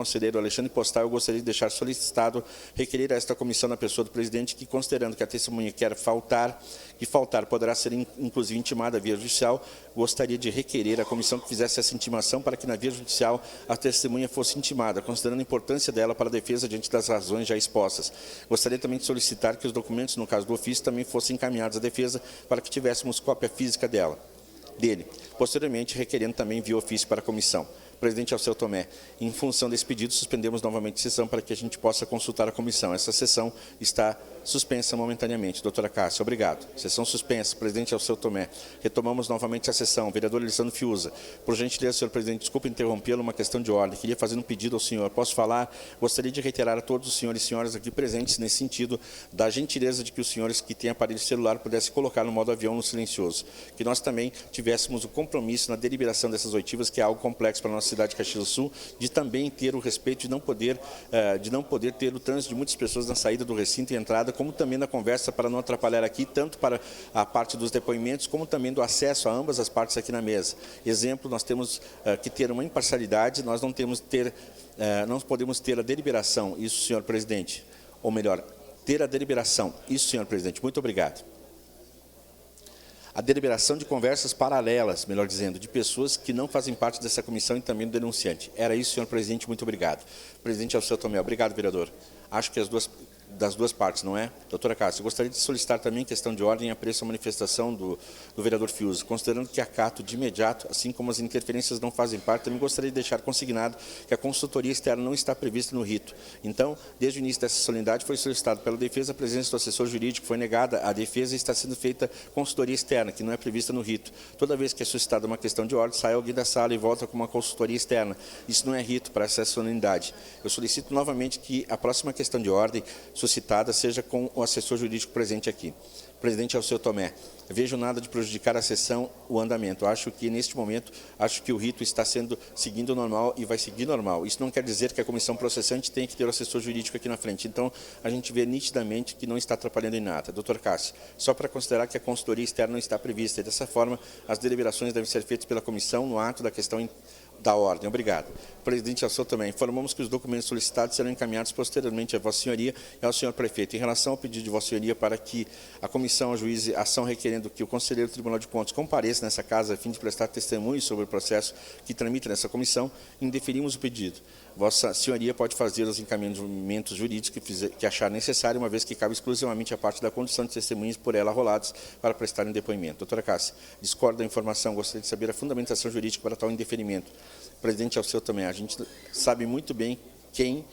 conselheiro Alexandre Postal, eu gostaria de deixar solicitado requerer a esta comissão na pessoa do presidente que, considerando que a testemunha quer faltar, poderá ser inclusive intimada via judicial, gostaria de requerer a comissão que fizesse essa intimação para que na via judicial a testemunha fosse intimada, considerando a importância dela para a defesa diante das razões já expostas. Gostaria também de solicitar que os documentos, no caso do ofício, também fossem encaminhados à defesa para que tivéssemos cópia física dele. Posteriormente, requerendo também via ofício para a comissão. Presidente Alceu Tomé, em função desse pedido, suspendemos novamente a sessão para que a gente possa consultar a comissão. Essa sessão está suspensa momentaneamente. Doutora Cássia, obrigado. Sessão suspensa. Presidente Alceu Tomé. Retomamos novamente a sessão. Vereador Elisandro Fiuza. Por gentileza, senhor presidente, desculpe interrompê-lo, uma questão de ordem. Queria fazer um pedido ao senhor. Posso falar? Gostaria de reiterar a todos os senhores e senhoras aqui presentes nesse sentido da gentileza de que os senhores que têm aparelho celular pudessem colocar no modo avião no silencioso. Que nós também tivéssemos o compromisso na deliberação dessas oitivas, que é algo complexo para a nossa cidade de Caxias do Sul, de também ter o respeito de não poder ter o trânsito de muitas pessoas na saída do recinto e entrada, como também na conversa, para não atrapalhar aqui, tanto para a parte dos depoimentos, como também do acesso a ambas as partes aqui na mesa. Exemplo, nós temos que ter uma imparcialidade, nós não podemos ter a deliberação, isso, senhor presidente, ou melhor, ter a deliberação, isso, senhor presidente, muito obrigado. A deliberação de conversas paralelas, melhor dizendo, de pessoas que não fazem parte dessa comissão e também do denunciante. Era isso, senhor presidente, muito obrigado. Presidente Alceu Tomé, obrigado, vereador. Acho que das duas partes, não é? Doutora Cássia, eu gostaria de solicitar também, em questão de ordem, apreço a manifestação do vereador Fiuza, considerando que acato de imediato, assim como as interferências não fazem parte, também gostaria de deixar consignado que a consultoria externa não está prevista no rito. Então, desde o início dessa solenidade, foi solicitado pela defesa a presença do assessor jurídico, foi negada a defesa e está sendo feita consultoria externa, que não é prevista no rito. Toda vez que é suscitada uma questão de ordem, sai alguém da sala e volta com uma consultoria externa. Isso não é rito para essa solenidade. Eu solicito novamente que a próxima questão de ordem suscitada seja com o assessor jurídico presente aqui. Presidente Alceu Tomé, vejo nada de prejudicar a sessão, o andamento. Acho que, neste momento, o rito está seguindo normal e vai seguir normal. Isso não quer dizer que a comissão processante tem que ter o assessor jurídico aqui na frente. Então, a gente vê nitidamente que não está atrapalhando em nada. Doutor Cássio, só para considerar que a consultoria externa não está prevista. E, dessa forma, as deliberações devem ser feitas pela comissão no ato da questão da ordem. Obrigado. Presidente Alceu também. Informamos que os documentos solicitados serão encaminhados posteriormente à Vossa Senhoria e ao senhor prefeito. Em relação ao pedido de Vossa Senhoria para que a comissão ajuize ação requerendo que o conselheiro do Tribunal de Contas compareça nessa casa a fim de prestar testemunho sobre o processo que tramita nessa comissão, indeferimos o pedido. Vossa Senhoria pode fazer os encaminhamentos jurídicos que achar necessário, uma vez que cabe exclusivamente a parte da condição de testemunhas por ela arrolados para prestarem depoimento. Doutora Cássia, discordo da informação, gostaria de saber a fundamentação jurídica para tal indeferimento. Presidente Alceu também, a gente sabe muito bem quem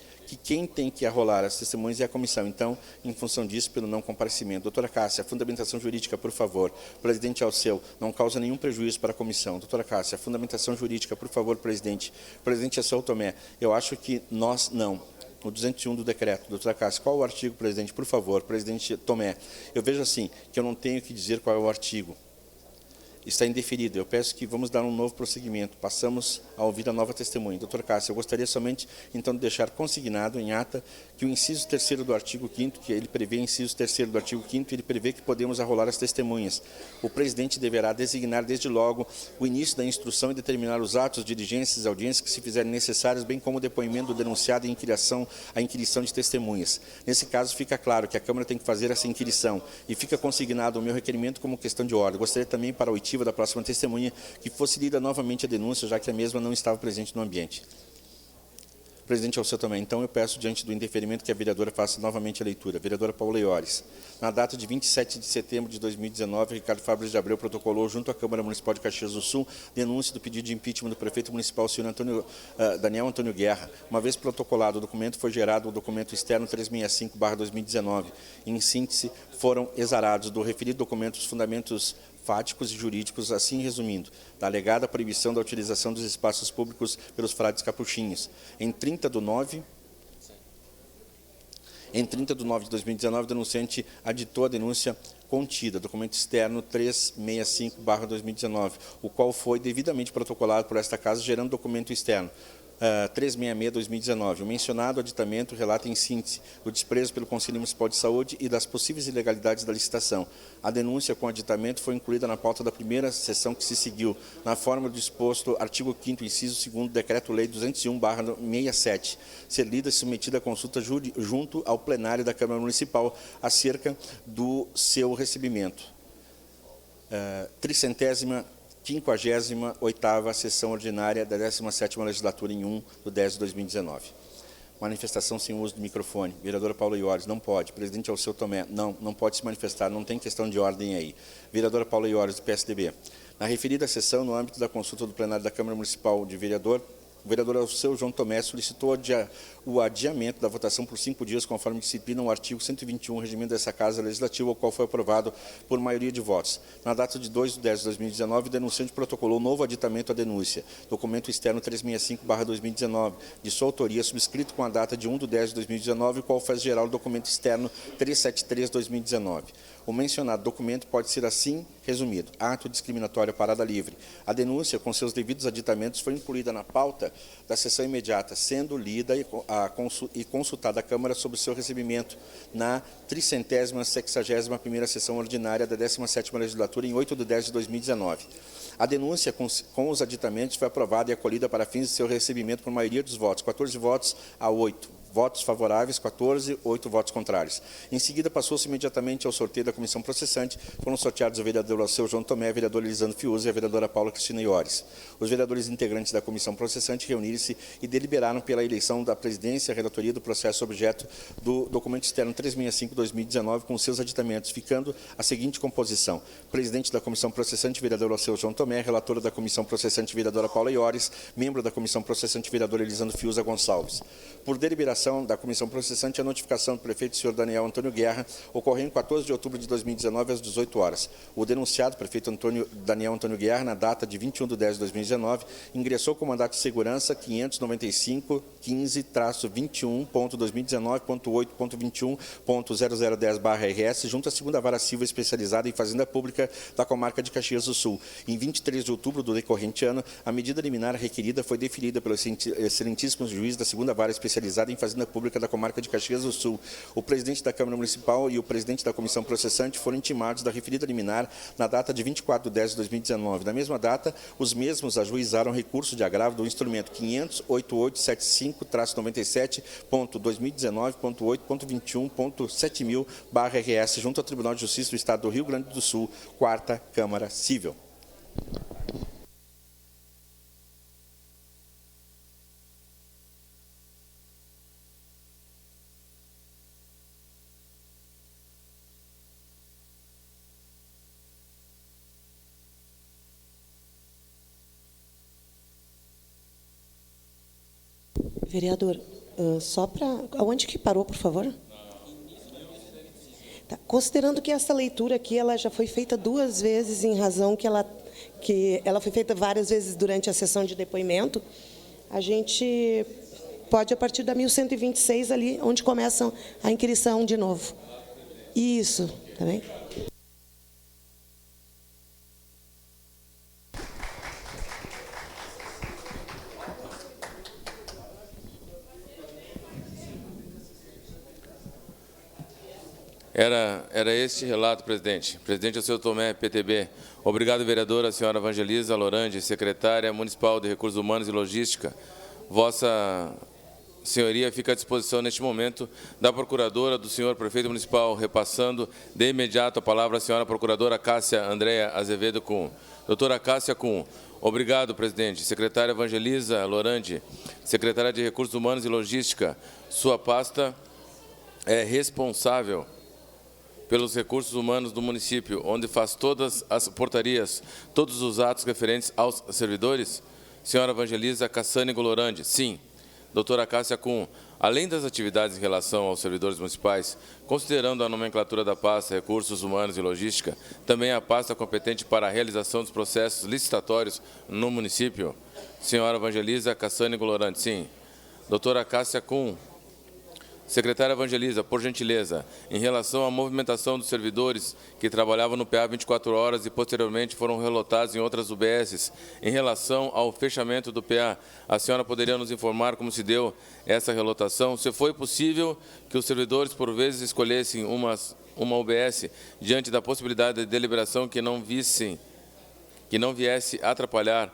tem que arrolar as testemunhas é a comissão. Então, em função disso, pelo não comparecimento. Doutora Cássia, a fundamentação jurídica, por favor. Presidente Alceu, não causa nenhum prejuízo para a comissão. Doutora Cássia, a fundamentação jurídica, por favor, presidente. Presidente Alceu Tomé, eu acho que nós não. O 201 do decreto. Doutora Cássia, qual é o artigo, presidente? Por favor, presidente Tomé. Eu vejo assim, que eu não tenho que dizer qual é o artigo. Está indeferido. Eu peço que vamos dar um novo prosseguimento. Passamos a ouvir a nova testemunha. Doutor Cássio, eu gostaria somente, então, de deixar consignado em ata que o inciso 3º do artigo 5º, que ele prevê, inciso 3º do artigo 5º, ele prevê que podemos arrolar as testemunhas. O presidente deverá designar, desde logo, o início da instrução e determinar os atos, diligências e audiências que se fizerem necessários, bem como o depoimento do denunciado e a inquirição de testemunhas. Nesse caso, fica claro que a Câmara tem que fazer essa inquirição e fica consignado o meu requerimento como questão de ordem. Gostaria também, para a oitiva da próxima testemunha, que fosse lida novamente a denúncia, já que a mesma não estava presente no ambiente. Presidente Alceu também. Então, eu peço, diante do indeferimento, que a vereadora faça novamente a leitura. Vereadora Paula Iores. Na data de 27 de setembro de 2019, Ricardo Fabris de Abreu protocolou, junto à Câmara Municipal de Caxias do Sul, denúncia do pedido de impeachment do prefeito municipal, senhor Daniel Antônio Guerra. Uma vez protocolado o documento, foi gerado o documento externo 365/2019. Em síntese, foram exarados do referido documento os fundamentos fáticos e jurídicos, assim resumindo, da alegada proibição da utilização dos espaços públicos pelos frades capuchinhos. Em 30 de nove de 2019, o denunciante aditou a denúncia contida, documento externo 365/2019, o qual foi devidamente protocolado por esta casa, gerando documento externo. 366/2019. O mencionado aditamento relata em síntese o desprezo pelo Conselho Municipal de Saúde e das possíveis ilegalidades da licitação. A denúncia com aditamento foi incluída na pauta da primeira sessão que se seguiu, na forma do disposto artigo 5º, inciso 2º, Decreto-Lei 201/67, ser lida e submetida à consulta junto ao plenário da Câmara Municipal acerca do seu recebimento. 358ª sessão ordinária da 17ª legislatura em 1/10/2019. Manifestação sem uso do microfone. Vereadora Paula Iores, não pode. Presidente Alceu Tomé, não pode se manifestar, não tem questão de ordem aí. Vereadora Paula Iores, do PSDB. Na referida sessão, no âmbito da consulta do plenário da Câmara Municipal de Vereador, o vereador Alceu João Tomé solicitou o adiamento da votação por 5 dias, conforme disciplina o artigo 121, regimento dessa Casa Legislativa, o qual foi aprovado por maioria de votos. Na data de 2/10/2019, o denunciante protocolou novo aditamento à denúncia, documento externo 365/2019, de sua autoria, subscrito com a data de 1/10/2019, o qual faz geral o documento externo 373/2019. O mencionado documento pode ser assim resumido: ato discriminatório parada livre. A denúncia, com seus devidos aditamentos, foi incluída na pauta da sessão imediata, sendo lida e consultada a Câmara sobre seu recebimento na 361ª sessão ordinária da 17ª legislatura em 8/10/2019. A denúncia, com os aditamentos, foi aprovada e acolhida para fins de seu recebimento por maioria dos votos, 14 votos a 8. Votos favoráveis, 14, 8 votos contrários. Em seguida, passou-se imediatamente ao sorteio da comissão processante. Foram sorteados o vereador Alceu João Tomé, a vereadora Elisandro Fiuza e a vereadora Paula Cristina Iores. Os vereadores integrantes da comissão processante reuniram-se e deliberaram pela eleição da presidência e relatoria do processo objeto do documento externo 365/2019 com seus aditamentos, ficando a seguinte composição: presidente da comissão processante, vereador Alceu João Tomé, relatora da comissão processante, vereadora Paula Iores, membro da comissão processante, vereador Elisandro Fiuza Gonçalves. Por deliberação da comissão processante, a notificação do prefeito, senhor Daniel Antônio Guerra, ocorreu em 14 de outubro de 2019, às 18 horas. O denunciado, prefeito Daniel Antônio Guerra, na data de 21/10/2019, ingressou com mandato de segurança 595-15-21.2019.8.21.0010/RS, junto à segunda vara civil especializada em Fazenda Pública da comarca de Caxias do Sul. Em 23 de outubro do decorrente ano, a medida liminar requerida foi deferida pelo excelentíssimo juiz da segunda vara especializada em Fazenda Pública da comarca de Caxias do Sul. O presidente da Câmara Municipal e o presidente da comissão processante foram intimados da referida liminar na data de 24/10/2019. Na mesma data, os mesmos ajuizaram recurso de agravo do instrumento 500.8875/2019.8.21.7000/RS, junto ao Tribunal de Justiça do Estado do Rio Grande do Sul, 4ª Câmara Civil. Vereador, só para... Aonde que parou, por favor? Tá. Considerando que essa leitura aqui ela já foi feita 2 vezes, em razão que ela foi feita várias vezes durante a sessão de depoimento, a gente pode, a partir da 1126, ali, onde começa a inquirição de novo. Isso, tá bem? Era este relato, presidente. Presidente Alceu Tomé, PTB. Obrigado, vereadora, senhora Evangelisa Lorandi, secretária municipal de Recursos Humanos e Logística. Vossa senhoria fica à disposição neste momento da procuradora do senhor prefeito municipal, repassando de imediato a palavra à senhora procuradora Cássia Andréa Azevedo Kuhn. Doutora Cássia Kuhn. Obrigado, presidente. Secretária Evangelisa Lorandi, secretária de Recursos Humanos e Logística. Sua pasta é responsável pelos recursos humanos do município, onde faz todas as portarias, todos os atos referentes aos servidores? Senhora Evangelisa Cassane Golorandi. Sim. Doutora Cássia Kuhn, além das atividades em relação aos servidores municipais, considerando a nomenclatura da pasta Recursos Humanos e Logística, também a pasta competente para a realização dos processos licitatórios no município? Senhora Evangelisa Cassane Golorandi. Sim. Doutora Cássia Kuhn, Secretária Evangelisa, por gentileza, em relação à movimentação dos servidores que trabalhavam no PA 24 horas e posteriormente foram relotados em outras UBSs, em relação ao fechamento do PA, a senhora poderia nos informar como se deu essa relotação? Se foi possível que os servidores, por vezes, escolhessem uma UBS diante da possibilidade de deliberação que não viesse atrapalhar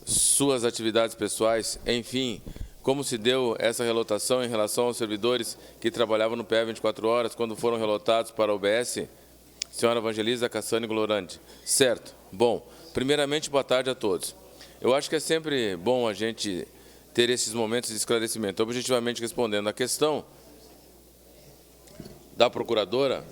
suas atividades pessoais, enfim, como se deu essa relotação em relação aos servidores que trabalhavam no PA 24 horas quando foram relotados para a UBS? Senhora Evangelisa Cassani Glorante. Certo. Bom, primeiramente, boa tarde a todos. Eu acho que é sempre bom a gente ter esses momentos de esclarecimento. Objetivamente respondendo à questão da procuradora,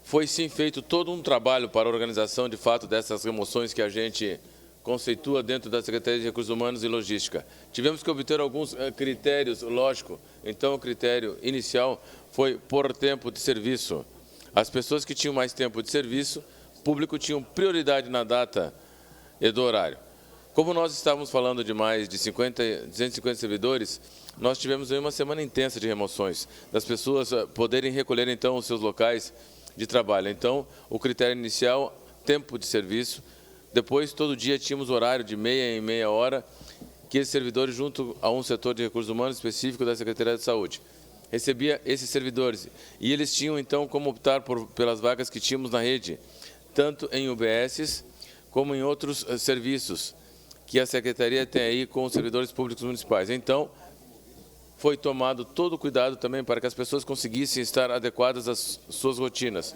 foi sim feito todo um trabalho para a organização, de fato, dessas remoções que a gente conceitua dentro da Secretaria de Recursos Humanos e Logística. Tivemos que obter alguns critérios, lógico. Então, o critério inicial foi por tempo de serviço. As pessoas que tinham mais tempo de serviço, público, tinham prioridade na data e do horário. Como nós estávamos falando de mais de 250 servidores, nós tivemos aí uma semana intensa de remoções, das pessoas poderem recolher, então, os seus locais de trabalho. Então, o critério inicial, tempo de serviço. Depois, todo dia, tínhamos horário de meia em meia hora, que esses servidores, junto a um setor de recursos humanos específico da Secretaria de Saúde, recebia esses servidores. E eles tinham, então, como optar pelas vagas que tínhamos na rede, tanto em UBSs como em outros serviços que a Secretaria tem aí com os servidores públicos municipais. Então, foi tomado todo o cuidado também para que as pessoas conseguissem estar adequadas às suas rotinas.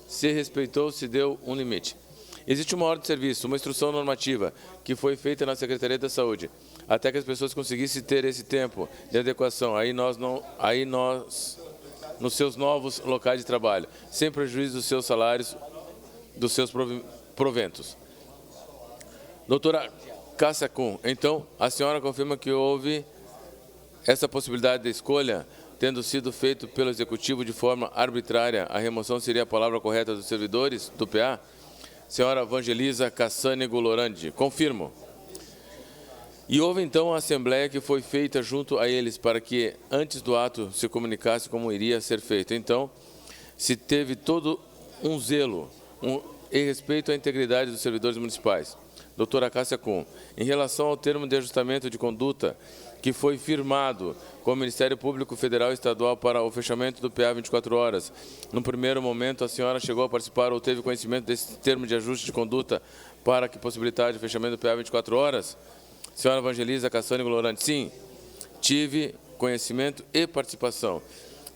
Se respeitou, se deu um limite. Existe uma ordem de serviço, uma instrução normativa que foi feita na Secretaria da Saúde, até que as pessoas conseguissem ter esse tempo de adequação. Aí nós, nos seus novos locais de trabalho, sem prejuízo dos seus salários, dos seus proventos. Doutora Cássia Kuhn, então, a senhora confirma que houve essa possibilidade de escolha, tendo sido feito pelo Executivo de forma arbitrária, a remoção seria a palavra correta dos servidores do PA? Senhora Evangelisa Cassani Glorante, confirmo. E houve, então, a assembleia que foi feita junto a eles para que, antes do ato, se comunicasse como iria ser feito. Então, se teve todo um zelo em respeito à integridade dos servidores municipais. Doutora Cássia Kuhn, em relação ao termo de ajustamento de conduta que foi firmado com o Ministério Público Federal e Estadual para o fechamento do PA 24 horas, no primeiro momento a senhora chegou a participar ou teve conhecimento desse termo de ajuste de conduta para que possibilitasse o fechamento do PA 24 horas? Senhora Evangelisa Cassani Glorante, sim, tive conhecimento e participação.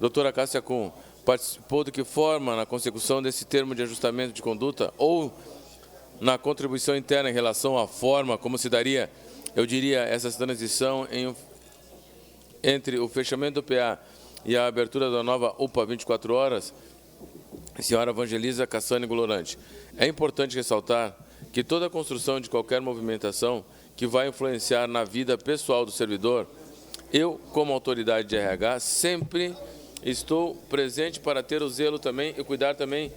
Doutora Cássia Kuhn, participou de que forma na consecução desse termo de ajustamento de conduta ou na contribuição interna em relação à forma como se daria, eu diria, essa transição entre o fechamento do PA e a abertura da nova UPA 24 horas? Senhora Evangelisa Cassani Glorante, é importante ressaltar que toda a construção de qualquer movimentação que vai influenciar na vida pessoal do servidor, eu, como autoridade de RH, sempre estou presente para ter o zelo também e cuidar também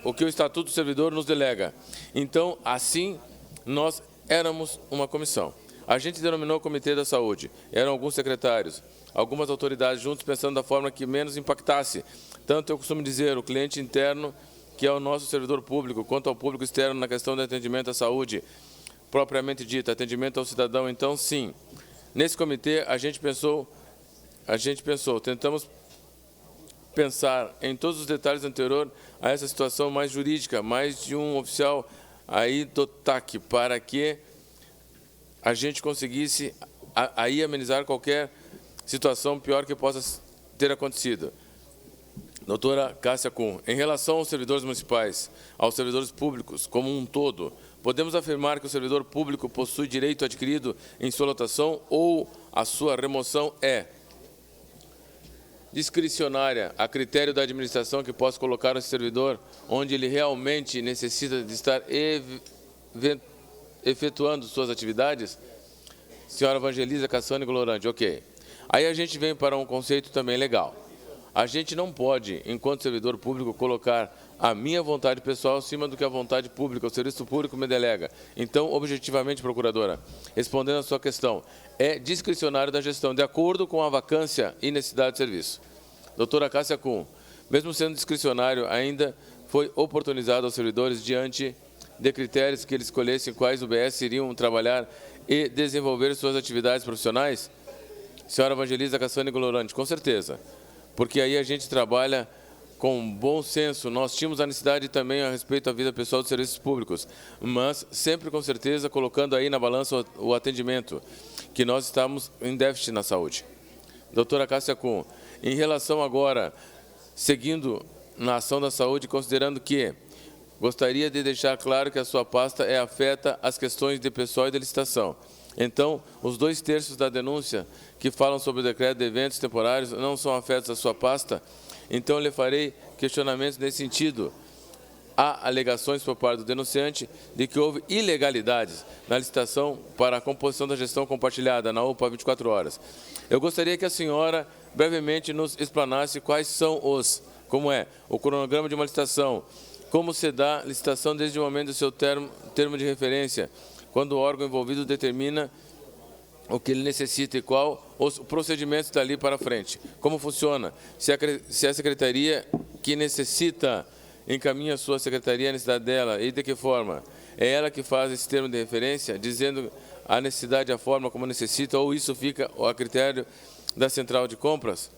o que o Estatuto do Servidor nos delega. Então, assim, nós éramos uma comissão. A gente denominou o Comitê da Saúde. Eram alguns secretários, algumas autoridades juntos, pensando da forma que menos impactasse. Tanto eu costumo dizer, o cliente interno, que é o nosso servidor público, quanto ao público externo na questão de atendimento à saúde, propriamente dita, atendimento ao cidadão. Então, sim, nesse comitê a gente pensou, tentamos pensar em todos os detalhes anteriores a essa situação mais jurídica, mais de um oficial aí do TAC, para que a gente conseguisse aí amenizar qualquer situação pior que possa ter acontecido. Doutora Cássia Kuhn, em relação aos servidores municipais, aos servidores públicos como um todo, podemos afirmar que o servidor público possui direito adquirido em sua lotação ou a sua remoção é discricionária, a critério da administração que possa colocar o servidor onde ele realmente necessita de estar efetuando suas atividades? Senhora Evangelisa Cassani Glorante, ok. Aí a gente vem para um conceito também legal. A gente não pode, enquanto servidor público, colocar a minha vontade pessoal acima do que a vontade pública, o serviço público me delega. Então, objetivamente, procuradora, respondendo a sua questão, é discricionário da gestão, de acordo com a vacância e necessidade de serviço. Doutora Cássia Kuhn, mesmo sendo discricionário, ainda foi oportunizado aos servidores diante de critérios que eles escolhessem quais UBS iriam trabalhar e desenvolver suas atividades profissionais? Senhora Evangelista Cassane Glorante, com certeza, porque aí a gente trabalha com bom senso. Nós tínhamos a necessidade também a respeito da vida pessoal dos serviços públicos, mas sempre com certeza colocando aí na balança o atendimento, que nós estamos em déficit na saúde. Doutora Cássia Kuhn, em relação agora, seguindo na ação da saúde, considerando que gostaria de deixar claro que a sua pasta afeta as questões de pessoal e de licitação. Então, os 2/3 da denúncia que falam sobre o decreto de eventos temporários não são afetos à sua pasta. Então, eu lhe farei questionamentos nesse sentido. Há alegações por parte do denunciante de que houve ilegalidades na licitação para a composição da gestão compartilhada na UPA 24 horas. Eu gostaria que a senhora brevemente nos explanasse quais são como é o cronograma de uma licitação, como se dá a licitação desde o momento do seu termo de referência, quando o órgão envolvido determina o que ele necessita e qual os procedimentos dali para frente. Como funciona? Se a secretaria que necessita encaminha a sua secretaria a necessidade dela e de que forma? É ela que faz esse termo de referência, dizendo a necessidade e a forma como necessita, ou isso fica a critério da central de compras?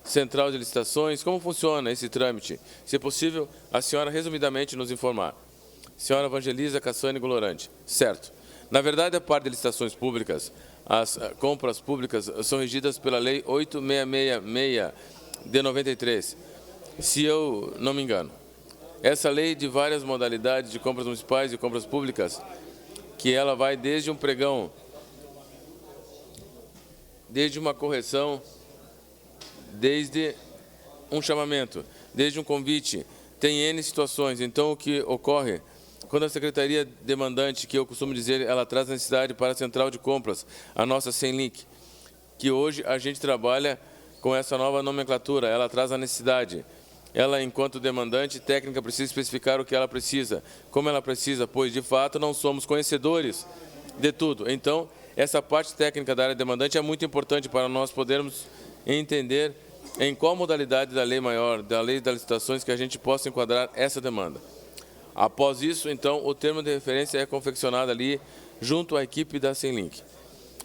Central de licitações, como funciona esse trâmite? Se possível, a senhora resumidamente nos informar. Senhora Evangelista Cassane Glorante. Certo. Na verdade, a parte de licitações públicas, as compras públicas são regidas pela Lei 8666 de 93, se eu não me engano. Essa lei de várias modalidades de compras municipais e compras públicas, que ela vai desde um pregão, desde uma correção, desde um chamamento, desde um convite, tem N situações. Então, o que ocorre, quando a secretaria demandante, que eu costumo dizer, ela traz a necessidade para a central de compras, a nossa Senlink, que hoje a gente trabalha com essa nova nomenclatura, ela traz a necessidade. Ela, enquanto demandante técnica, precisa especificar o que ela precisa, como ela precisa, pois, de fato, não somos conhecedores de tudo. Então, essa parte técnica da área demandante é muito importante para nós podermos entender em qual modalidade da lei maior, da lei das licitações, que a gente possa enquadrar essa demanda. Após isso, então, o termo de referência é confeccionado ali junto à equipe da Senlink.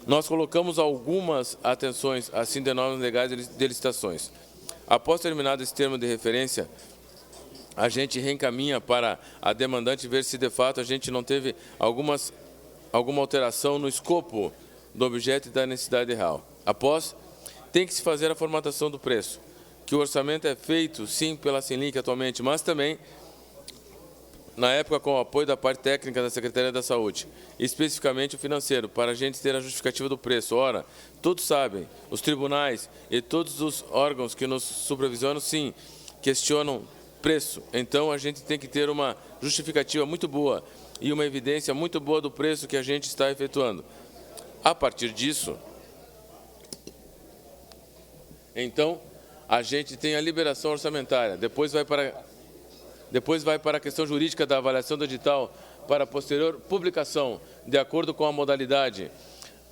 Nós colocamos algumas atenções, assim, de normas legais de licitações. Após terminado esse termo de referência, a gente reencaminha para a demandante ver se, de fato, a gente não teve alguma alteração no escopo do objeto e da necessidade real. Após, tem que se fazer a formatação do preço, que o orçamento é feito, sim, pela Senlink atualmente, mas também, na época, com o apoio da parte técnica da Secretaria da Saúde, especificamente o financeiro, para a gente ter a justificativa do preço. Ora, todos sabem, os tribunais e todos os órgãos que nos supervisionam, sim, questionam preço. Então, a gente tem que ter uma justificativa muito boa e uma evidência muito boa do preço que a gente está efetuando. A partir disso, então, a gente tem a liberação orçamentária, depois vai para a questão jurídica da avaliação do edital, para a posterior publicação, de acordo com a modalidade.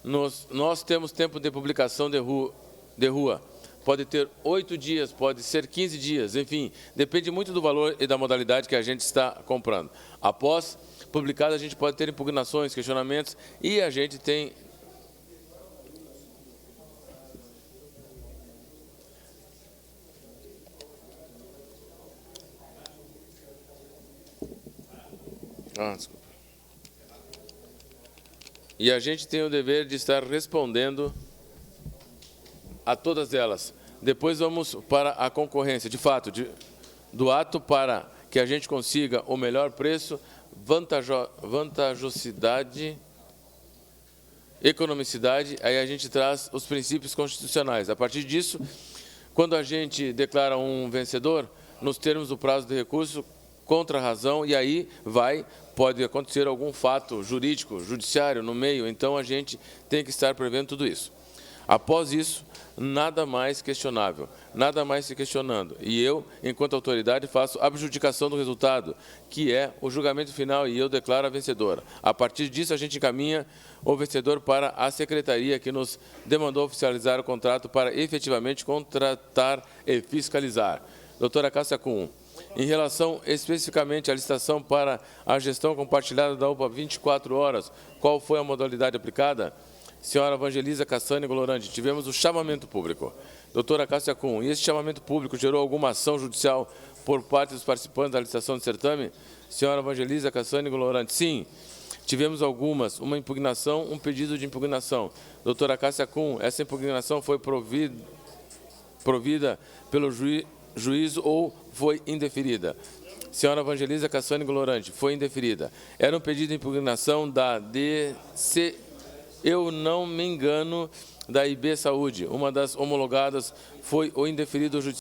Nós temos tempo de publicação de rua. Pode ter 8 dias, pode ser 15 dias, enfim, depende muito do valor e da modalidade que a gente está comprando. Após publicado, a gente pode ter impugnações, questionamentos, e a gente tem... desculpa. E a gente tem o dever de estar respondendo a todas elas. Depois vamos para a concorrência. De fato, do ato para que a gente consiga o melhor preço, vantajosidade, economicidade, aí a gente traz os princípios constitucionais. A partir disso, quando a gente declara um vencedor, nos termos do prazo de recurso, contra a razão, e aí pode acontecer algum fato jurídico, judiciário no meio, então a gente tem que estar prevendo tudo isso. Após isso, nada mais questionável, nada mais se questionando. E eu, enquanto autoridade, faço abjudicação do resultado, que é o julgamento final, e eu declaro a vencedora. A partir disso, a gente encaminha o vencedor para a secretaria que nos demandou oficializar o contrato para efetivamente contratar e fiscalizar. Doutora Cássia Kuhn, em relação especificamente à licitação para a gestão compartilhada da UPA 24 horas, qual foi a modalidade aplicada? Senhora Evangelisa Cassani Glorandi, tivemos o chamamento público. Doutora Cássia Kuhn, e esse chamamento público gerou alguma ação judicial por parte dos participantes da licitação do certame? Senhora Evangelisa Cassani Glorandi, sim. Tivemos algumas, uma impugnação, um pedido de impugnação. Doutora Cássia Kuhn, essa impugnação foi provida pelo juízo ou foi indeferida? Senhora Evangelisa Cassani Glorandi, foi indeferida. Era um pedido de impugnação da DC, eu não me engano, da IB Saúde. Uma das homologadas foi o indeferido judicial.